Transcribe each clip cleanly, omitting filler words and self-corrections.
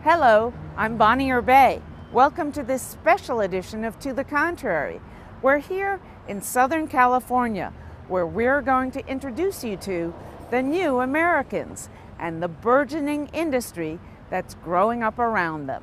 Hello, I'm Bonnie Erbay. Welcome to this special edition of To the Contrary. We're here in Southern California, where we're going to introduce you to the new Americans and the burgeoning industry that's growing up around them.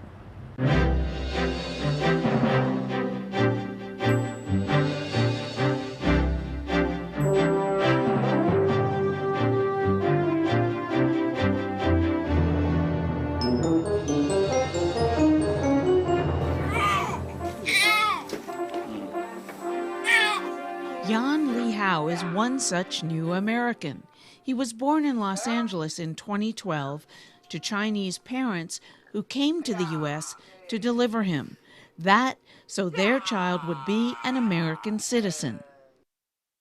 Yan Li Hao is one such new American. He was born in Los Angeles in 2012 to Chinese parents who came to the U.S. to deliver him. That so their child would be an American citizen.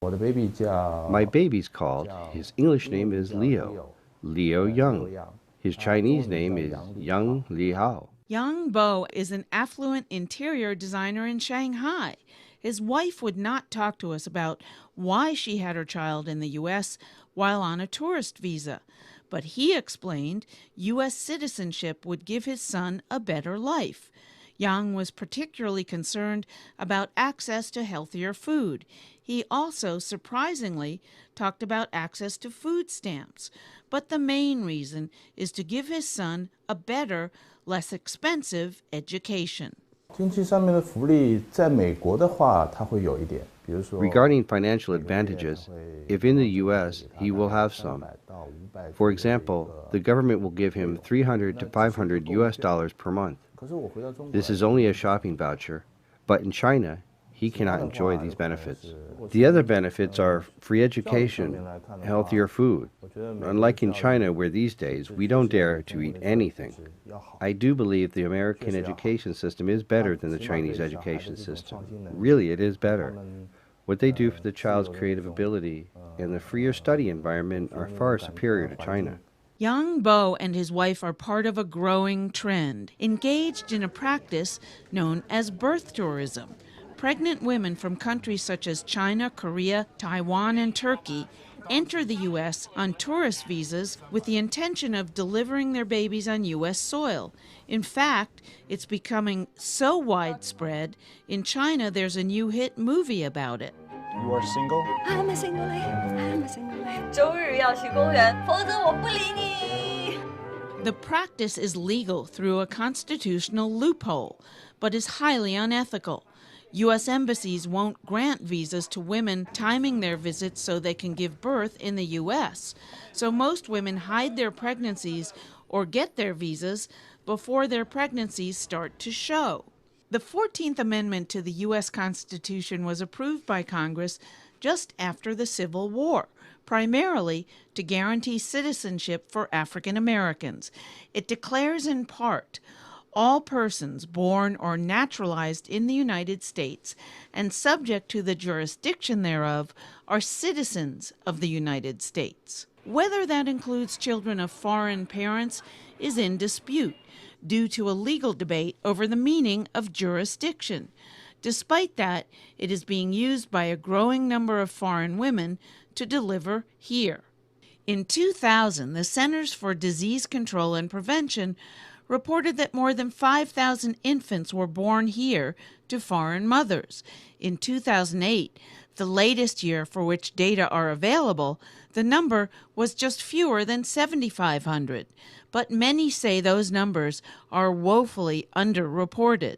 My baby's called. His English name is Leo Young. His Chinese name is Yang Li Hao. Yang Bo is an affluent interior designer in Shanghai. His wife would not talk to us about why she had her child in the U.S. while on a tourist visa, but he explained U.S. citizenship would give his son a better life. Yang was particularly concerned about access to healthier food. He also, surprisingly, talked about access to food stamps. But the main reason is to give his son a better, less expensive education. Regarding financial advantages, if in the U.S., he will have some. For example, the government will give him $300 to $500 US per month. This is only a shopping voucher, but in China, he cannot enjoy these benefits. The other benefits are free education, healthier food, unlike in China where these days we don't dare to eat anything. I do believe the American education system is better than the Chinese education system. Really, it is better. What they do for the child's creative ability and the freer study environment are far superior to China. Yang Bo and his wife are part of a growing trend, engaged in a practice known as birth tourism. Pregnant women from countries such as China, Korea, Taiwan, and Turkey enter the U.S. on tourist visas with the intention of delivering their babies on U.S. soil. In fact, it's becoming so widespread, in China there's a new hit movie about it. You are single? I'm a single lady. I'm a single lady. 周日要去公园，否则我不理你。 The practice is legal through a constitutional loophole, but is highly unethical. U.S. embassies won't grant visas to women timing their visits so they can give birth in the U.S. So most women hide their pregnancies or get their visas before their pregnancies start to show. The 14th Amendment to the U.S. Constitution was approved by Congress just after the Civil War, primarily to guarantee citizenship for African Americans. It declares in part, all persons born or naturalized in the United States and subject to the jurisdiction thereof are citizens of the United States. Whether that includes children of foreign parents is in dispute due to a legal debate over the meaning of jurisdiction. Despite that, it is being used by a growing number of foreign women to deliver here. In 2000, the Centers for Disease Control and Prevention reported that more than 5,000 infants were born here to foreign mothers. In 2008, the latest year for which data are available, the number was just fewer than 7,500. But many say those numbers are woefully underreported.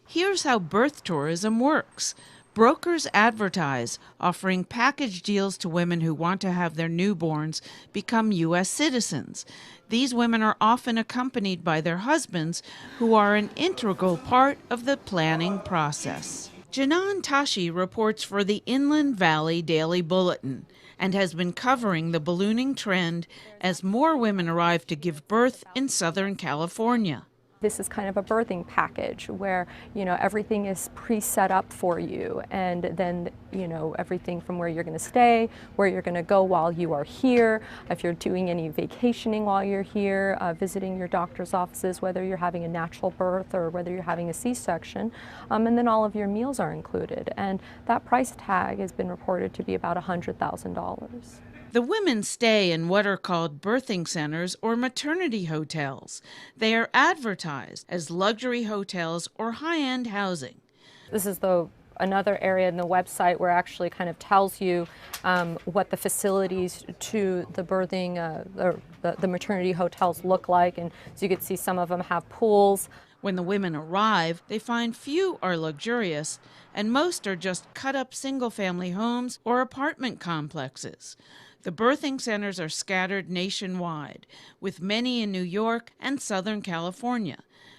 Here's how birth tourism works. Brokers advertise, offering package deals to women who want to have their newborns become U.S. citizens. These women are often accompanied by their husbands, who are an integral part of the planning process. Jinan Tashi reports for the Inland Valley Daily Bulletin and has been covering the ballooning trend as more women arrive to give birth in Southern California. This is kind of a birthing package where, everything is pre-set up for you, and then, everything from where you're going to stay, where you're going to go while you are here, if you're doing any vacationing while you're here, visiting your doctor's offices, whether you're having a natural birth or whether you're having a C-section, and then all of your meals are included. And that price tag has been reported to be about $100,000. The women stay in what are called birthing centers or maternity hotels. They are advertised as luxury hotels or high-end housing. This is another area in the website where it actually kind of tells you what the facilities to the birthing, the maternity hotels look like. And so you can see some of them have pools. When the women arrive, they find few are luxurious, and most are just cut-up single-family homes or apartment complexes. The birthing centers are scattered nationwide, with many in New York and Southern California.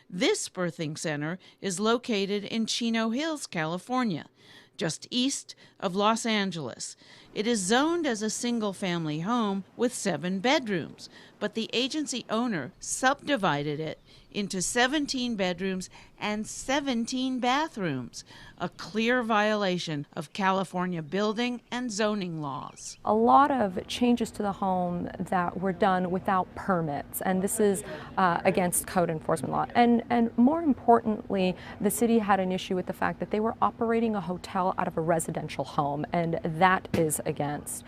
This birthing center is located in Chino Hills, California, just east of Los Angeles. It is zoned as a single-family home with 7 bedrooms, but the agency owner subdivided it into 17 bedrooms and 17 bathrooms, a clear violation of California building and zoning laws. A lot of changes to the home that were done without permits, and this is against code enforcement law. And more importantly, the city had an issue with the fact that they were operating a hotel out of a residential home, and that is against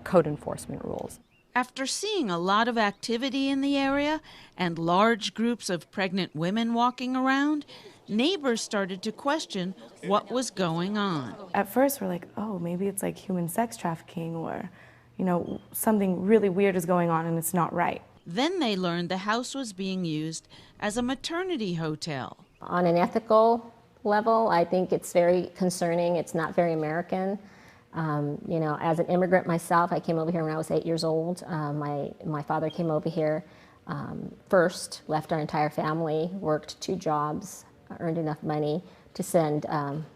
code enforcement rules. After seeing a lot of activity in the area and large groups of pregnant women walking around, neighbors started to question what was going on. At first, we're like, oh, maybe it's like human sex trafficking, or, something really weird is going on and it's not right. Then they learned the house was being used as a maternity hotel. On an ethical level, I think it's very concerning. It's not very American. As an immigrant myself, I came over here when I was 8 years old. My father came over here first, left our entire family, worked 2 jobs, earned enough money to send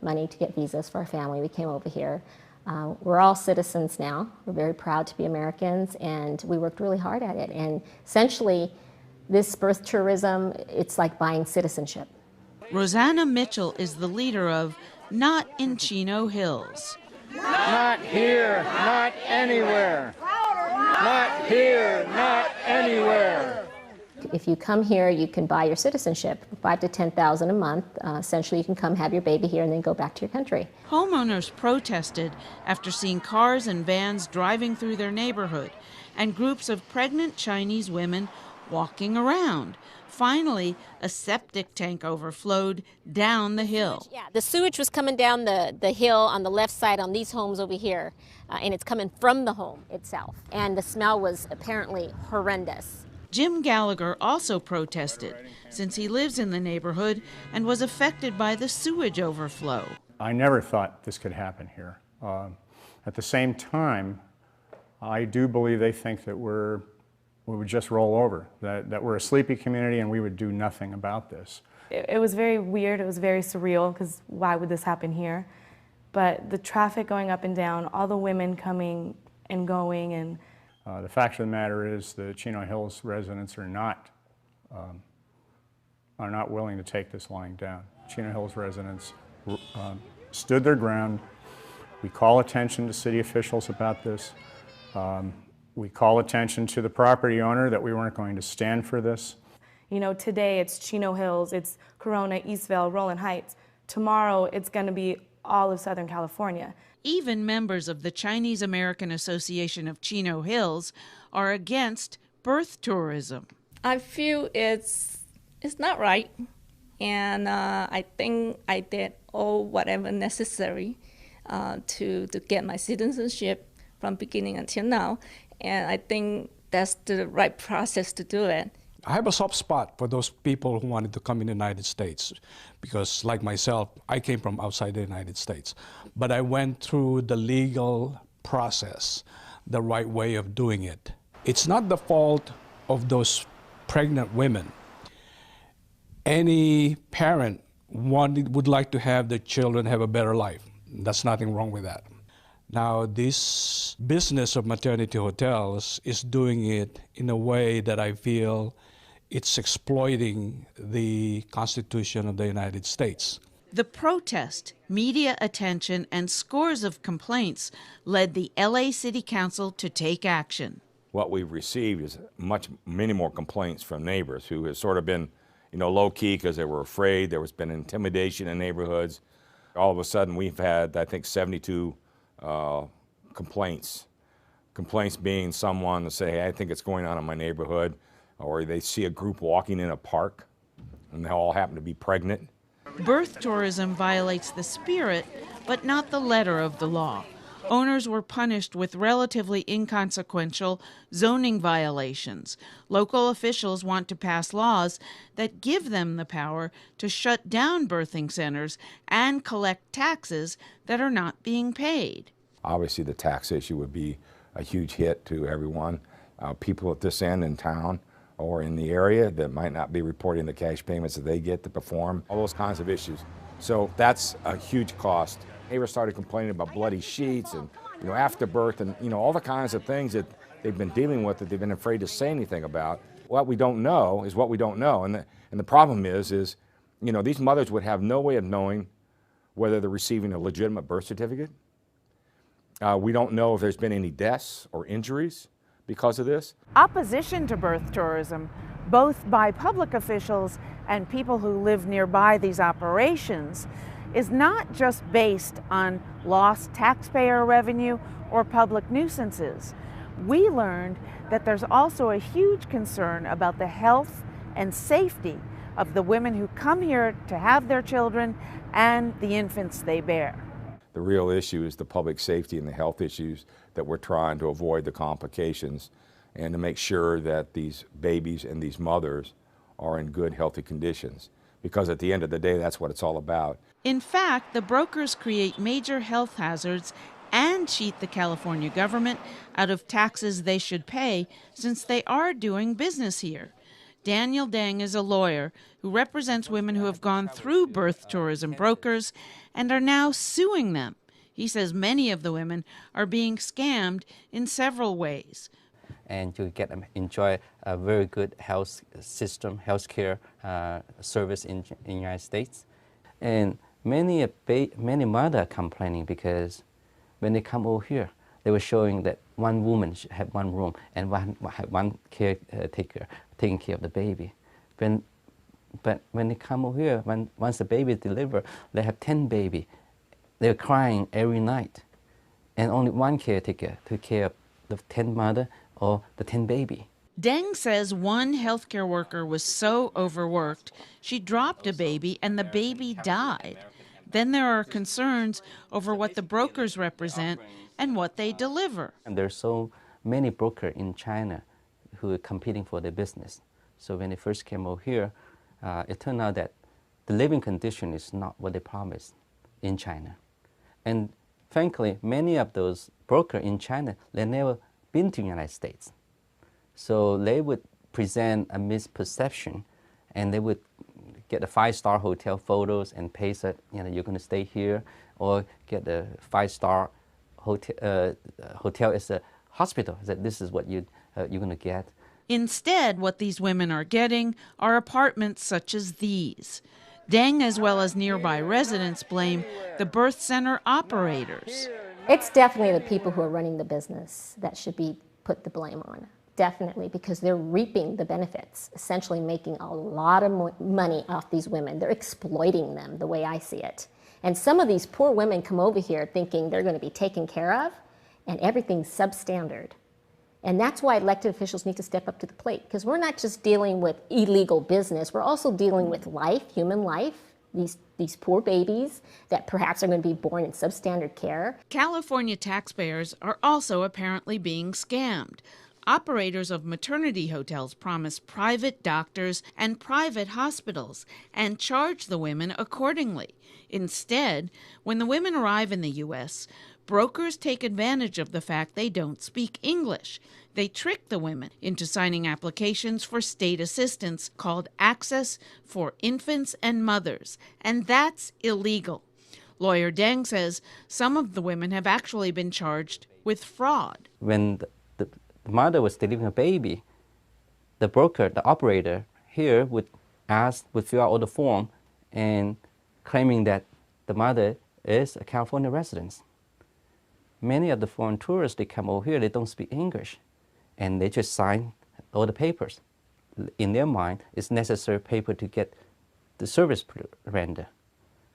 money to get visas for our family. We came over here. We're all citizens now. We're very proud to be Americans, and we worked really hard at it. And essentially, this birth tourism, it's like buying citizenship. Rosanna Mitchell is the leader of Not in Chino Hills. Not here, not anywhere. Not here, not anywhere. If you come here, you can buy your citizenship, $5,000 to $10,000 a month. Essentially, you can come have your baby here and then go back to your country. Homeowners protested after seeing cars and vans driving through their neighborhood and groups of pregnant Chinese women walking around. Finally, a septic tank overflowed down the hill. Yeah, the sewage was coming down the hill on the left side on these homes over here, and it's coming from the home itself. And the smell was apparently horrendous. Jim Gallagher also protested, since he lives in the neighborhood and was affected by the sewage overflow. I never thought this could happen here. At the same time, I do believe they think that we would just roll over, that we're a sleepy community and we would do nothing about this. It was very weird, it was very surreal, because why would this happen here? But the traffic going up and down, all the women coming and going, and the fact of the matter is the Chino Hills residents are not willing to take this lying down. Chino Hills residents stood their ground. We call attention to city officials about this. We call attention to the property owner that we weren't going to stand for this. Today it's Chino Hills, it's Corona, Eastvale, Rowland Heights. Tomorrow it's going to be all of Southern California. Even members of the Chinese American Association of Chino Hills are against birth tourism. I feel it's not right, and I think I did all whatever necessary to get my citizenship from beginning until now, and I think that's the right process to do it. I have a soft spot for those people who wanted to come in the United States because, like myself, I came from outside the United States. But I went through the legal process, the right way of doing it. It's not the fault of those pregnant women. Any parent would like to have their children have a better life. There's nothing wrong with that. Now, this business of maternity hotels is doing it in a way that I feel it's exploiting the Constitution of the United States. The protest, media attention, and scores of complaints led the LA City Council to take action. What we've received is many more complaints from neighbors who have sort of been, low-key because they were afraid. There has been intimidation in neighborhoods. All of a sudden, we've had, I think, 72 complaints Complaints being someone to say, hey, I think it's going on in my neighborhood, or they see a group walking in a park and they all happen to be pregnant. Birth tourism violates the spirit, but not the letter of the law. Owners were punished with relatively inconsequential zoning violations. Local officials want to pass laws that give them the power to shut down birthing centers and collect taxes that are not being paid. Obviously, the tax issue would be a huge hit to everyone. People at this end in town or in the area that might not be reporting the cash payments that they get to perform, all those kinds of issues. So that's a huge cost. Neighbors started complaining about bloody sheets and, afterbirth and, all the kinds of things that they've been dealing with that they've been afraid to say anything about. What we don't know is what we don't know. And the problem is, these mothers would have no way of knowing whether they're receiving a legitimate birth certificate. We don't know if there's been any deaths or injuries because of this. Opposition to birth tourism, both by public officials and people who live nearby these operations, is not just based on lost taxpayer revenue or public nuisances. We learned that there's also a huge concern about the health and safety of the women who come here to have their children and the infants they bear. The real issue is the public safety and the health issues that we're trying to avoid the complications and to make sure that these babies and these mothers are in good, healthy conditions. Because at the end of the day, that's what it's all about. In fact, the brokers create major health hazards and cheat the California government out of taxes they should pay since they are doing business here. Daniel Deng is a lawyer who represents women who have gone through birth tourism brokers and are now suing them. He says many of the women are being scammed in several ways. And you enjoy a very good health system, healthcare service in the United States. And many mothers are complaining because when they come over here, they were showing that one woman should have one room and one caretaker taking care of the baby. But when they come over here, once the baby is delivered, they have 10 babies. They're crying every night. And only one caretaker took care of the 10 mother or the 10 baby. Deng says one healthcare worker was so overworked, she dropped a baby and the baby died. Then there are concerns over what the brokers represent and what they deliver. And there's so many brokers in China who are competing for their business. So when they first came over here, it turned out that the living condition is not what they promised in China. And frankly, many of those brokers in China, they never been to the United States. So they would present a misperception and they would get the 5-star hotel photos and paste it, you're going to stay here, or get the 5-star hotel as a hospital, that this is what you're going to get. Instead, what these women are getting are apartments such as these. Deng, as well as nearby residents, blame the birth center operators. It's definitely the people who are running the business that should be put the blame on. Definitely, because they're reaping the benefits, essentially making a lot of money off these women. They're exploiting them, the way I see it. And some of these poor women come over here thinking they're going to be taken care of, and everything's substandard. And that's why elected officials need to step up to the plate, because we're not just dealing with illegal business, we're also dealing with life, human life, these poor babies that perhaps are going to be born in substandard care. California taxpayers are also apparently being scammed. Operators of maternity hotels promise private doctors and private hospitals and charge the women accordingly. Instead, when the women arrive in the U.S., brokers take advantage of the fact they don't speak English. They trick the women into signing applications for state assistance called Access for Infants and Mothers, and that's illegal. Lawyer Deng says some of the women have actually been charged with fraud. When the mother was delivering a baby, the broker, the operator here would fill out all the form and claiming that the mother is a California resident. Many of the foreign tourists, they come over here, they don't speak English, and they just sign all the papers. In their mind, it's necessary paper to get the service rendered.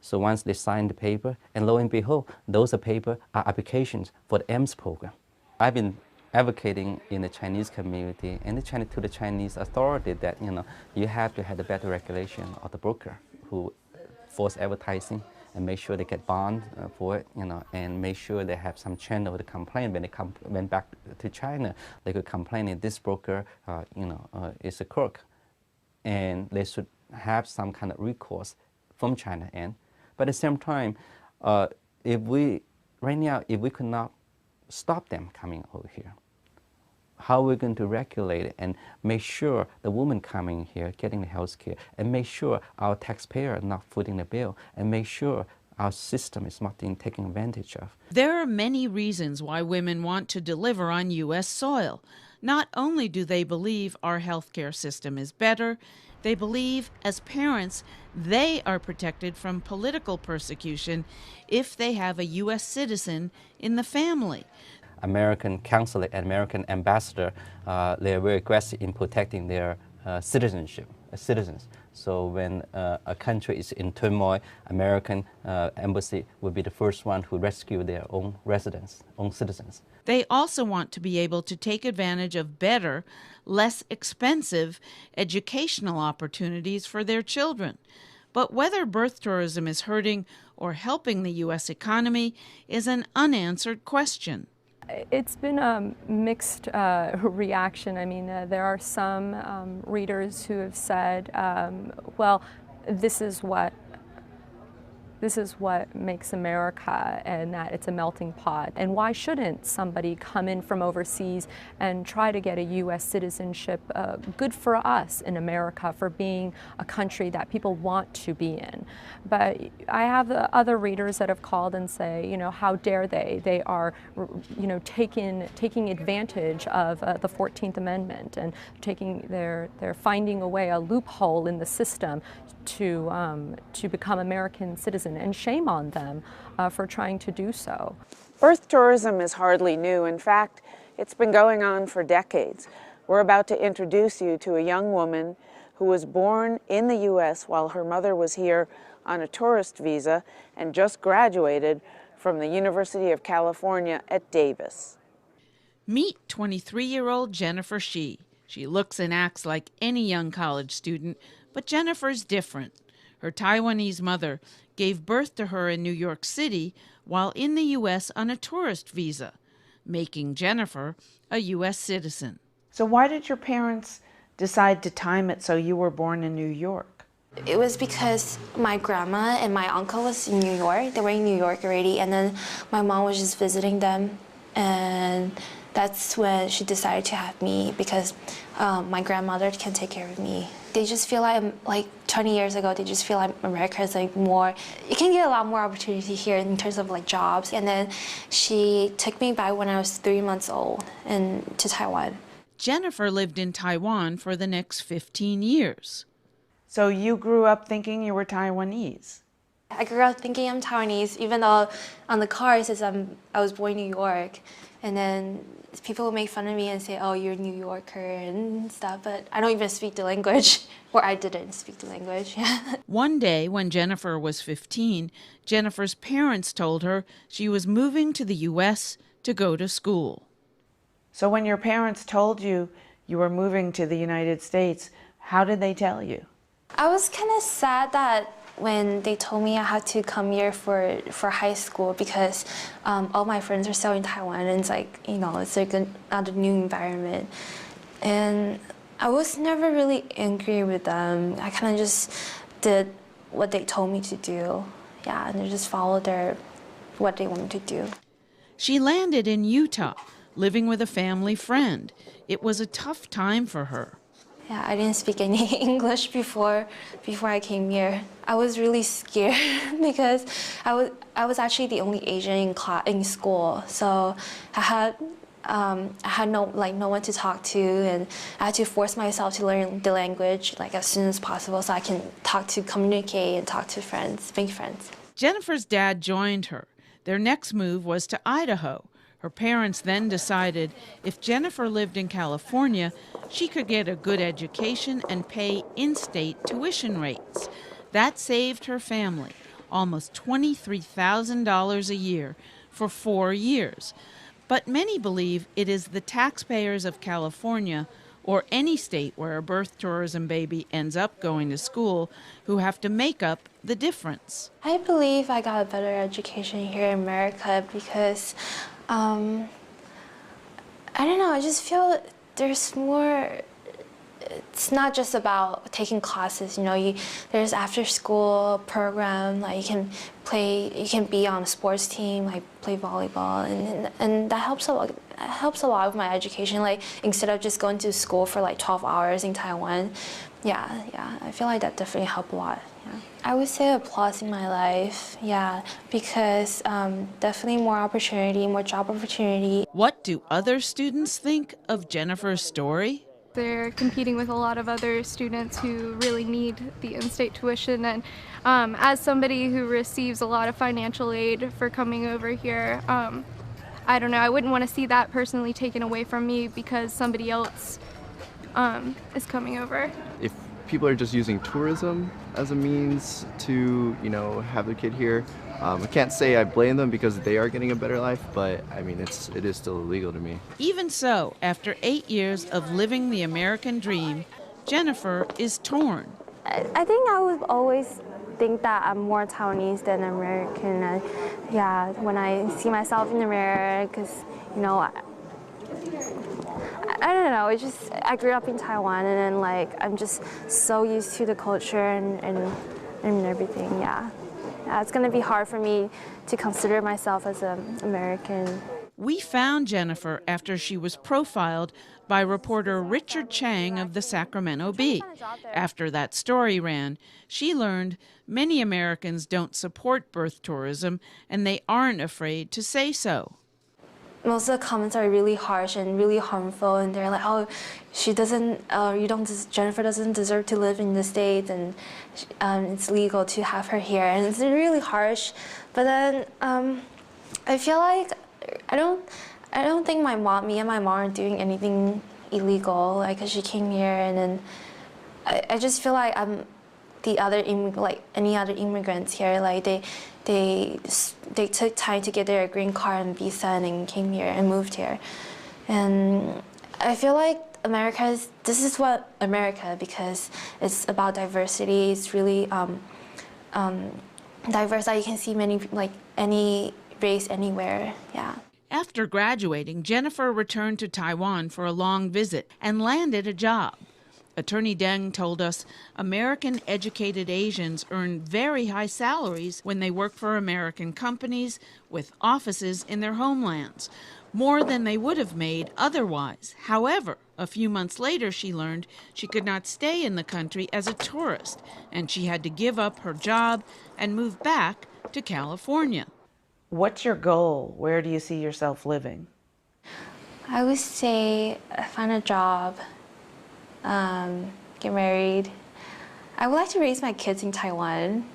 So once they sign the paper, and lo and behold, those are applications for the EMS program. I've been advocating in the Chinese community and to the Chinese authority that you have to have a better regulation of the broker who force advertising and make sure they get bond for it, and make sure they have some channel to complain when they went back to China. They could complain that this broker, is a crook, and they should have some kind of recourse from China end. But at the same time, if we could not stop them coming over here, how are we going to regulate it and make sure the woman coming here getting the health care, and make sure our taxpayer are not footing the bill, and make sure our system is not being taken advantage of? There are many reasons why women want to deliver on U.S. soil. Not only do they believe our healthcare system is better, they believe as parents they are protected from political persecution if they have a U.S. citizen in the family. American consulate and American ambassador, they are very aggressive in protecting their citizenship, citizens. So when a country is in turmoil, American embassy will be the first one who rescue their own residents, own citizens. They also want to be able to take advantage of better, less expensive educational opportunities for their children. But whether birth tourism is hurting or helping the U.S. economy is an unanswered question. It's been a mixed reaction. I mean, there are some readers who have said, well, this is what makes America, and that it's a melting pot. And why shouldn't somebody come in from overseas and try to get a U.S. citizenship? Good for us in America for being a country that people want to be in. But I have other readers that have called and say, how dare they? They are, taking advantage of the 14th Amendment, and they're finding a way, a loophole in the system to become American citizens, and shame on them for trying to do so. Birth tourism is hardly new. In fact, it's been going on for decades. We're about to introduce you to a young woman who was born in the U.S. while her mother was here on a tourist visa and just graduated from the University of California at Davis. Meet 23-year-old Jennifer Shi. She looks and acts like any young college student, but Jennifer's different. Her Taiwanese mother gave birth to her in New York City while in the U.S. on a tourist visa, making Jennifer a U.S. citizen. So why did your parents decide to time it so you were born in New York? It was because my grandma and my uncle was in New York. They were in New York already, and then my mom was just visiting them, and that's when she decided to have me, because my grandmother can take care of me. They just feel like 20 years ago, they just feel like America is more, you can get a lot more opportunity here in terms of jobs. And then she took me back when I was 3 months old to Taiwan. Jennifer lived in Taiwan for the next 15 years. So you grew up thinking you were Taiwanese? I grew up thinking I'm Taiwanese, even though on the car it says I was born in New York. And then people would make fun of me and say, oh, you're a New Yorker and stuff, but I don't even speak the language, or I didn't speak the language. One day when Jennifer was 15, Jennifer's parents told her she was moving to the U.S. to go to school. So when your parents told you you were moving to the United States, how did they tell you? I was kind of sad that when they told me I had to come here for high school, because all my friends are still in Taiwan, and it's it's like another new environment. And I was never really angry with them. I kind of just did what they told me to do. Yeah, and I just followed what they wanted to do. She landed in Utah, living with a family friend. It was a tough time for her. Yeah, I didn't speak any English before I came here. I was really scared because I was actually the only Asian in school, so I had no one to talk to, and I had to force myself to learn the language as soon as possible so I can communicate and talk to friends, make friends. Jennifer's dad joined her. Their next move was to Idaho. Her parents then decided if Jennifer lived in California, she could get a good education and pay in-state tuition rates. That saved her family almost $23,000 a year for 4 years. But many believe it is the taxpayers of California or any state where a birth tourism baby ends up going to school who have to make up the difference. I believe I got a better education here in America because, I don't know, I just feel there's more. It's not just about taking classes, you know, there's after school program, like you can be on a sports team, like play volleyball, and that helps a lot. It helps a lot with my education, like instead of just going to school for like 12 hours in Taiwan. Yeah, I feel like that definitely helped a lot. Yeah. I would say a plus in my life, yeah, because definitely more opportunity, more job opportunity. What do other students think of Jennifer's story? They're competing with a lot of other students who really need the in-state tuition, and as somebody who receives a lot of financial aid for coming over here, I don't know, I wouldn't want to see that personally taken away from me because somebody else is coming over. If people are just using tourism as a means to, you know, have their kid here, I can't say I blame them because they are getting a better life, but I mean, it is still illegal to me. Even so, after 8 years of living the American dream, Jennifer is torn. I think I would always think that I'm more Taiwanese than American. Yeah, when I see myself in the mirror, because, you know, I don't know, it's just, I grew up in Taiwan, and then like, I'm just so used to the culture and everything, yeah. It's going to be hard for me to consider myself as an American. We found Jennifer after she was profiled by reporter Richard Chang of the Sacramento Bee. After that story ran, she learned many Americans don't support birth tourism, and they aren't afraid to say so. Most of the comments are really harsh and really harmful, and they're like, "Oh, Jennifer doesn't deserve to live in the States, and it's legal to have her here," and it's really harsh. But then I feel like I don't think me and my mom are doing anything illegal, like, 'cause she came here, and then I just feel like I'm like any other immigrants here, like they took time to get their green card and visa and came here and moved here. And I feel like this is what America, because it's about diversity. It's really diverse, that you can see any race anywhere, yeah. After graduating, Jennifer returned to Taiwan for a long visit and landed a job. Attorney Deng told us American-educated Asians earn very high salaries when they work for American companies with offices in their homelands, more than they would have made otherwise. However, a few months later, she learned she could not stay in the country as a tourist, and she had to give up her job and move back to California. What's your goal? Where do you see yourself living? I would say find a job, get married. I would like to raise my kids in Taiwan,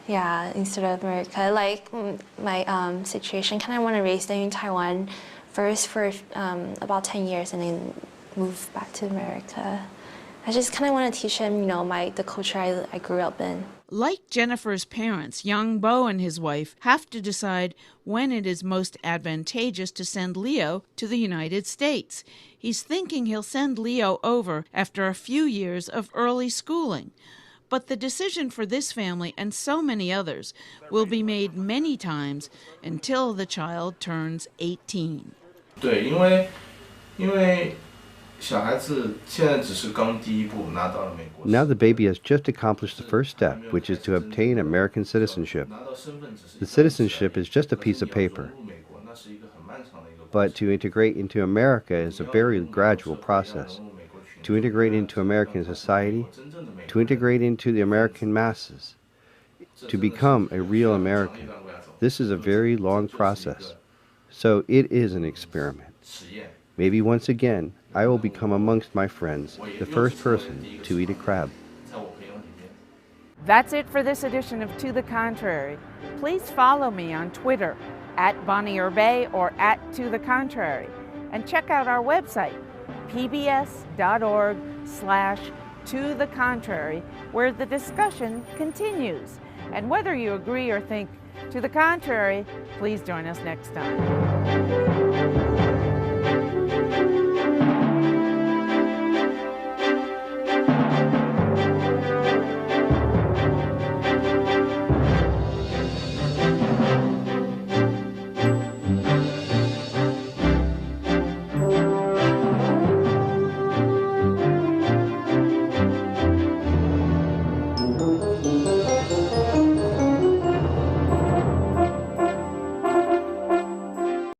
yeah, instead of America. Like my situation, kind of want to raise them in Taiwan first for about 10 years and then move back to America. I just kind of want to teach them, you know, the culture I grew up in. Like Jennifer's parents, Young Bo and his wife have to decide when it is most advantageous to send Leo to the United States. He's thinking he'll send Leo over after a few years of early schooling. But the decision for this family and so many others will be made many times until the child turns 18. 对，因为小孩子现在只是刚第一步拿到了美国。 Now the baby has just accomplished the first step, which is to obtain American citizenship. The citizenship is just a piece of paper. But to integrate into America is a very gradual process. To integrate into American society, to integrate into the American masses, to become a real American. This is a very long process. So it is an experiment. Maybe once again, I will become amongst my friends the first person to eat a crab. That's it for this edition of To the Contrary. Please follow me on Twitter @BonnieUrbay or @ToTheContrary, and check out our website, pbs.org/ToTheContrary, where the discussion continues. And whether you agree or think To the contrary, please join us next time.